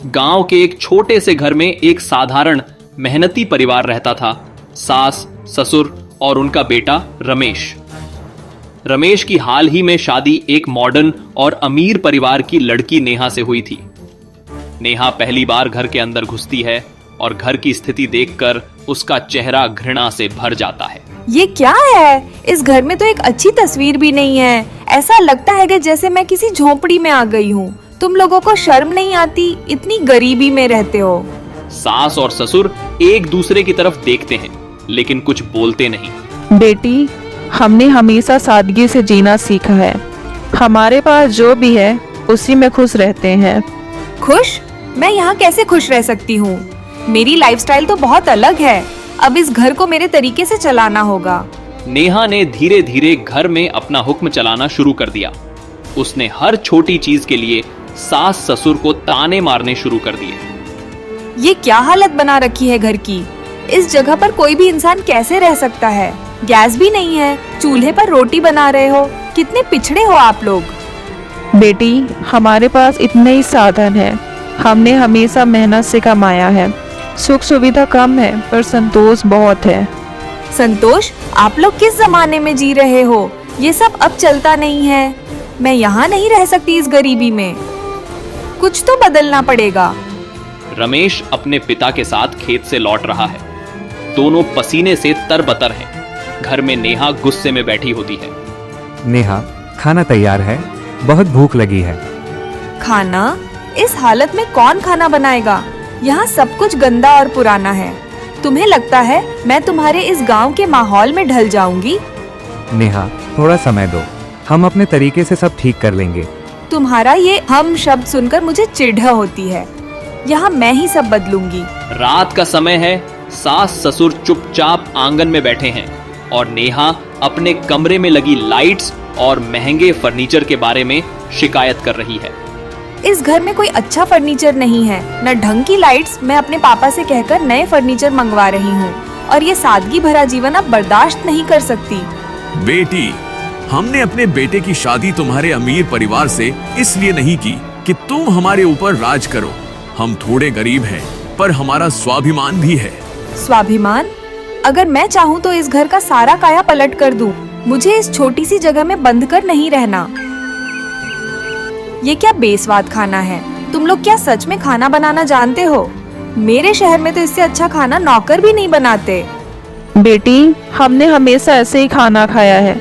गांव के एक छोटे से घर में एक साधारण मेहनती परिवार रहता था। सास, ससुर और उनका बेटा रमेश। रमेश की हाल ही में शादी एक मॉडर्न और अमीर परिवार की लड़की नेहा से हुई थी। नेहा पहली बार घर के अंदर घुसती है और घर की स्थिति देखकर उसका चेहरा घृणा से भर जाता है। ये क्या है? इस घर में तो एक अच्छी तस्वीर भी नहीं है। ऐसा लगता है कि जैसे मैं किसी झोपड़ी में आ गई हूँ। तुम लोगों को शर्म नहीं आती? इतनी गरीबी में रहते हो। सास और ससुर एक दूसरे की तरफ देखते हैं लेकिन कुछ बोलते नहीं। बेटी, हमने हमेशा सादगी से जीना सीखा है। हमारे पास जो भी है उसी में खुश रहते हैं। खुश? मैं यहाँ कैसे खुश रह सकती हूँ? मेरी लाइफस्टाइल तो बहुत अलग है। अब इस घर को मेरे तरीके से चलाना होगा। नेहा ने धीरे धीरे घर में अपना हुक्म चलाना शुरू कर दिया। उसने हर छोटी चीज के लिए सास ससुर को ताने मारने शुरू कर दिए। ये क्या हालत बना रखी है घर की? इस जगह पर कोई भी इंसान कैसे रह सकता है? गैस भी नहीं है, चूल्हे पर रोटी बना रहे हो। कितने पिछड़े हो आप लोग। बेटी, हमारे पास इतने ही साधन है। हमने हमेशा मेहनत से कमाया है। सुख सुविधा कम है पर संतोष बहुत है। संतोष? आप लोग किस जमाने में जी रहे हो? ये सब अब चलता नहीं है। मैं यहाँ नहीं रह सकती इस गरीबी में। कुछ तो बदलना पड़ेगा। रमेश अपने पिता के साथ खेत से लौट रहा है। दोनों पसीने से तरबतर हैं। घर में नेहा गुस्से में बैठी होती है। नेहा, खाना तैयार है, बहुत भूख लगी है। खाना? इस हालत में कौन खाना बनाएगा? यहाँ सब कुछ गंदा और पुराना है। तुम्हें लगता है मैं तुम्हारे इस गांव के माहौल में ढल जाऊंगी? नेहा, थोड़ा समय दो, हम अपने तरीके से सब ठीक कर लेंगे। तुम्हारा ये हम शब्द सुनकर मुझे चिढ़ होती है। यहाँ मैं ही सब बदलूंगी। रात का समय है। सास ससुर चुपचाप आंगन में बैठे हैं और नेहा अपने कमरे में लगी लाइट्स और महंगे फर्नीचर के बारे में शिकायत कर रही है। इस घर में कोई अच्छा फर्नीचर नहीं है, न ढंग की लाइट्स। मैं अपने पापा से कहकर नए फर्नीचर मंगवा रही हूँ और ये सादगी भरा जीवन अब बर्दाश्त नहीं कर सकती। बेटी, हमने अपने बेटे की शादी तुम्हारे अमीर परिवार से इसलिए नहीं की कि तुम हमारे ऊपर राज करो। हम थोड़े गरीब हैं, पर हमारा स्वाभिमान भी है। स्वाभिमान? अगर मैं चाहूँ तो इस घर का सारा काया पलट कर दूं। मुझे इस छोटी सी जगह में बंद कर नहीं रहना। ये क्या बेस्वाद खाना है? तुम लोग क्या सच में खाना बनाना जानते हो? मेरे शहर में तो इससे अच्छा खाना नौकर भी नहीं बनाते। बेटी, हमने हमेशा ऐसे ही खाना खाया है।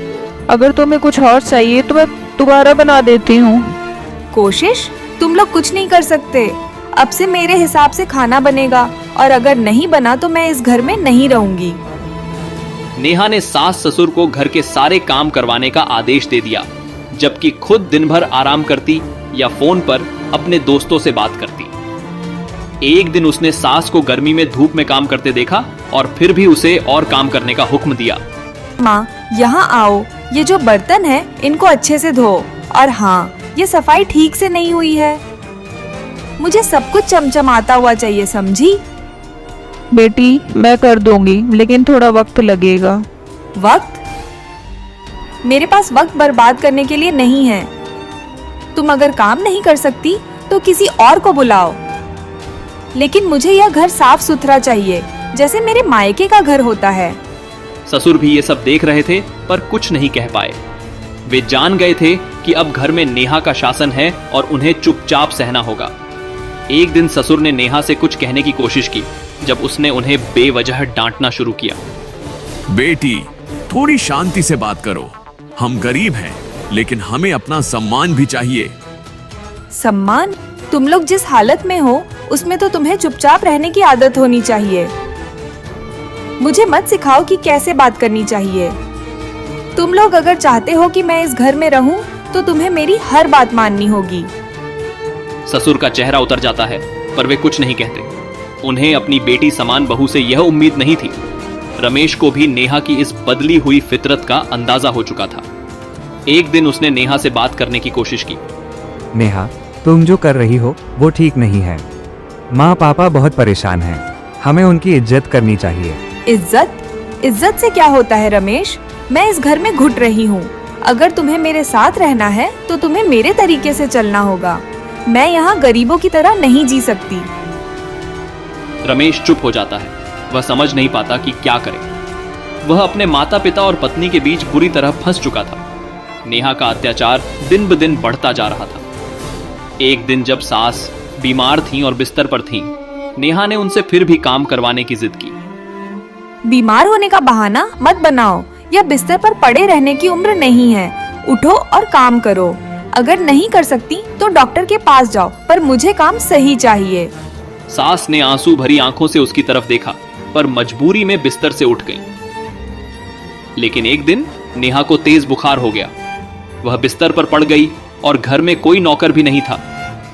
अगर तुम्हें कुछ और चाहिए तो मैं दोबारा बना देती हूँ। कोशिश? तुम लोग कुछ नहीं कर सकते। अब से मेरे हिसाब से खाना बनेगा और अगर नहीं बना तो मैं इस घर में नहीं रहूंगी। नेहा ने सास ससुर को घर के सारे काम करवाने का आदेश दे दिया, जबकि खुद दिन भर आराम करती या फोन पर अपने दोस्तों से बात करती। एक दिन उसने सास को गर्मी में धूप में काम करते देखा और फिर भी उसे और काम करने का हुक्म दिया। माँ, यहाँ आओ। ये जो बर्तन है इनको अच्छे से धो। और हाँ, ये सफाई ठीक से नहीं हुई है। मुझे सब कुछ चमचमाता हुआ चाहिए, समझी? बेटी, मैं कर दूंगी लेकिन थोड़ा वक्त लगेगा। वक्त? मेरे पास वक्त बर्बाद करने के लिए नहीं है। तुम अगर काम नहीं कर सकती तो किसी और को बुलाओ। लेकिन मुझे यह घर साफ सुथरा चाहिए, जैसे मेरे मायके का घर होता है। ससुर भी ये सब देख रहे थे पर कुछ नहीं कह पाए। वे जान गए थे कि अब घर में नेहा का शासन है और उन्हें चुपचाप सहना होगा। एक दिन ससुर ने नेहा से कुछ कहने की कोशिश की, जब उसने उन्हें बेवजह डांटना शुरू किया। बेटी, थोड़ी शांति से बात करो। हम गरीब हैं, लेकिन हमें अपना सम्मान भी चाहिए। सम्मान? तुम लोग जिस हालत में हो उसमें तो तुम्हें चुपचाप रहने की आदत होनी चाहिए। मुझे मत सिखाओ कि कैसे बात करनी चाहिए। तुम लोग अगर चाहते हो कि मैं इस घर में रहूं, तो तुम्हें मेरी हर बात माननी होगी। ससुर का चेहरा उतर जाता है पर वे कुछ नहीं कहते। उन्हें अपनी बेटी समान बहू से यह उम्मीद नहीं थी। रमेश को भी नेहा की इस बदली हुई फितरत का अंदाजा हो चुका था। एक दिन उसने नेहा से बात करने की कोशिश की। नेहा, तुम जो कर रही हो वो ठीक नहीं है। माँ पापा बहुत परेशान हैं। हमें उनकी इज्जत करनी चाहिए। इज्जत? इज्जत से क्या होता है रमेश? मैं इस घर में घुट रही हूँ। अगर तुम्हें मेरे साथ रहना है तो तुम्हें मेरे तरीके से चलना होगा। मैं यहाँ गरीबों की तरह नहीं जी सकती। रमेश चुप हो जाता है। वह समझ नहीं पाता कि क्या करे। वह अपने माता पिता और पत्नी के बीच बुरी तरह फंस चुका था। नेहा का अत्याचार दिन ब दिन बढ़ता जा रहा था। एक दिन जब सास बीमार थीं और बिस्तर पर थीं, नेहा ने उनसे फिर भी काम करवाने की जिद की। बीमार होने का बहाना मत बनाओ। यह बिस्तर पर पड़े रहने की उम्र नहीं है। उठो और काम करो। अगर नहीं कर सकती तो डॉक्टर के पास जाओ, पर मुझे काम सही चाहिए। सास ने आंसू भरी आंखों से उसकी तरफ देखा, पर मजबूरी में बिस्तर से उठ गई। लेकिन एक दिन नेहा को तेज बुखार हो गया। वह बिस्तर पर पड़ गई और घर में कोई नौकर भी नहीं था।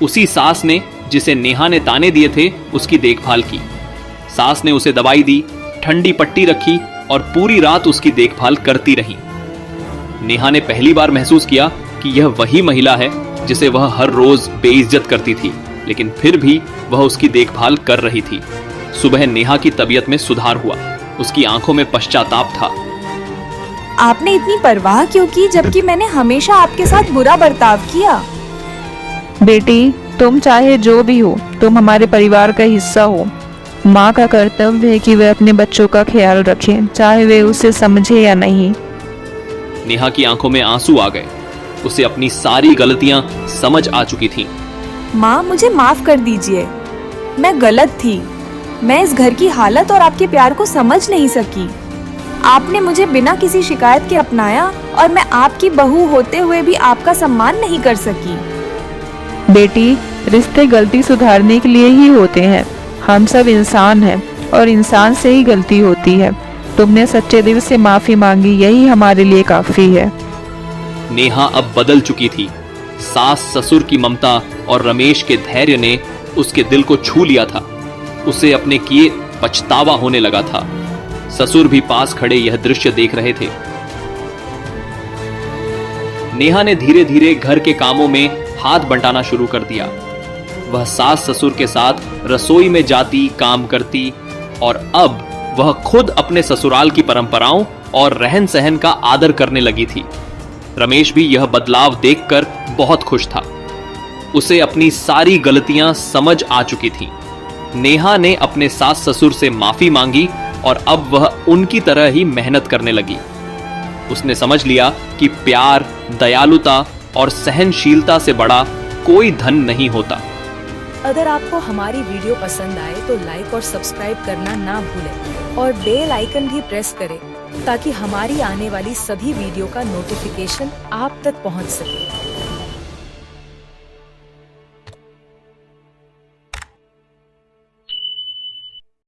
उसी सास ने जिसे नेहा ने ताने दिए थे उसकी देखभाल की। सास ने उसे दवाई दी, ठंडी पट्टी रखी और पूरी रात उसकी देखभाल करती रही। नेहा ने पहली बार महसूस किया कि यह वही महिला है जिसे वह हर रोज बेइज्जत करती थी, लेकिन फिर भी वह उसकी देखभाल कर रही थी। सुबह नेहा की तबीयत में सुधार हुआ। उसकी आंखों में पश्चाताप था। आपने इतनी परवाह क्यों की, जबकि मैंने हमेशा आपके साथ बुरा बर्ताव किया? बेटी, तुम चाहे जो भी हो, तुम हमारे परिवार का हिस्सा हो। माँ का कर्तव्य है कि वह अपने बच्चों का ख्याल रखे, चाहे वे उसे समझे या नहीं। नेहा की आंखों में आंसू आ गए। उसे अपनी सारी गलतियां समझ आ चुकी थीं। माँ, मुझे माफ कर दीजिए। मैं गलत थी। मैं इस घर की हालत और आपके प्यार को समझ नहीं सकी। आपने मुझे बिना किसी शिकायत के अपनाया और मैं आपकी बहू होते हुए भी आपका सम्मान नहीं कर सकी। बेटी, रिश्ते गलती सुधारने के लिए ही होते हैं। हम सब इंसान हैं और इंसान से ही गलती होती है। तुमने सच्चे दिल से माफी मांगी, यही हमारे लिए काफी है। नेहा अब बदल चुकी थी। सास ससुर की ममता और रमेश के धैर्य ने उसके दिल को छू लिया था। उसे अपने किए पछतावा होने लगा था। ससुर भी पास खड़े यह दृश्य देख रहे थे। नेहा ने धीरे धीरे घर के कामों में हाथ बंटाना शुरू कर दिया। वह सास ससुर के साथ रसोई में जाती, काम करती और अब वह खुद अपने ससुराल की परंपराओं और रहन सहन का आदर करने लगी थी। रमेश भी यह बदलाव देखकर बहुत खुश था। उसे अपनी सारी गलतियां समझ आ चुकी थी। नेहा ने अपने सास ससुर से माफी मांगी और अब वह उनकी तरह ही मेहनत करने लगी। उसने समझ लिया कि प्यार, दयालुता और सहनशीलता से बड़ा कोई धन नहीं होता। अगर आपको हमारी वीडियो पसंद आए तो लाइक और सब्सक्राइब करना ना भूलें और बेल आइकन भी प्रेस करें ताकि हमारी आने वाली सभी वीडियो का नोटिफिकेशन आप तक पहुंच सके।